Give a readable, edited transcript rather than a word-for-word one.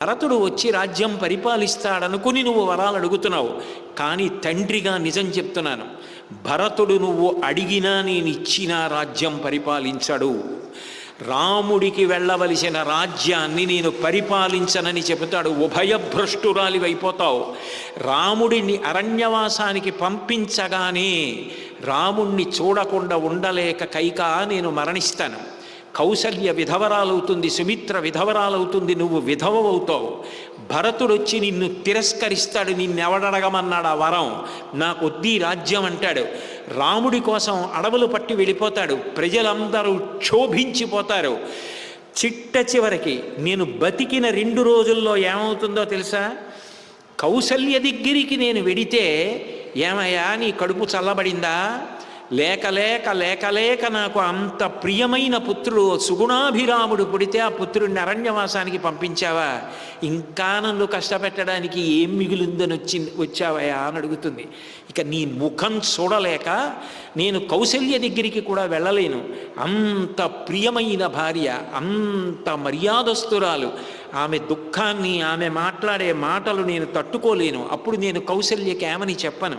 భరతుడు వచ్చి రాజ్యం పరిపాలిస్తాడనుకుని నువ్వు వరాలు అడుగుతున్నావు. కానీ తండ్రిగా నిజం చెప్తున్నాను, భరతుడు నువ్వు అడిగినా నేను ఇచ్చిన రాజ్యం పరిపాలించడు. రాముడికి వెళ్ళవలసిన రాజ్యాన్ని నేను పరిపాలించనని చెబుతాడు. ఉభయభ్రష్టురాలివైపోతావు. రాముడిని అరణ్యవాసానికి పంపించగానే రాముణ్ణి చూడకుండా ఉండలేక కైక నేను మరణిస్తాను. కౌసల్య విధవరాలవుతుంది, సుమిత్ర విధవరాలవుతుంది, నువ్వు విధవవుతావు. భరతుడు వచ్చి నిన్ను తిరస్కరిస్తాడు. నిన్నెవడడగమన్నాడు ఆ వరం? నాకు వద్దీ రాజ్యం అంటాడు. రాముడి కోసం అడవులు పట్టి వెళ్ళిపోతాడు. ప్రజలందరూ క్షోభించిపోతారు. చిట్ట చివరికి నేను బతికిన 2 రోజుల్లో ఏమవుతుందో తెలుసా? కౌసల్య దగ్గరికి నేను వెడితే, ఏమయ్యా నీ కడుపు చల్లబడిందా? లేక లేక లేక లేక నాకు అంత ప్రియమైన పుత్రుడు సుగుణాభిరాముడు పుడితే ఆ పుత్రుడిని అరణ్యవాసానికి పంపించావా? ఇంకా నన్ను కష్టపెట్టడానికి ఏం మిగులుందని వచ్చావయా అని అడుగుతుంది. ఇక నీ ముఖం చూడలేక నేను కౌసల్య దగ్గరికి కూడా వెళ్ళలేను. అంత ప్రియమైన భార్య, అంత మర్యాదస్తురాలు, ఆమె దుఃఖాన్ని, ఆమె మాట్లాడే మాటలు నేను తట్టుకోలేను. అప్పుడు నేను కౌసల్యకి ఏమని చెప్పను?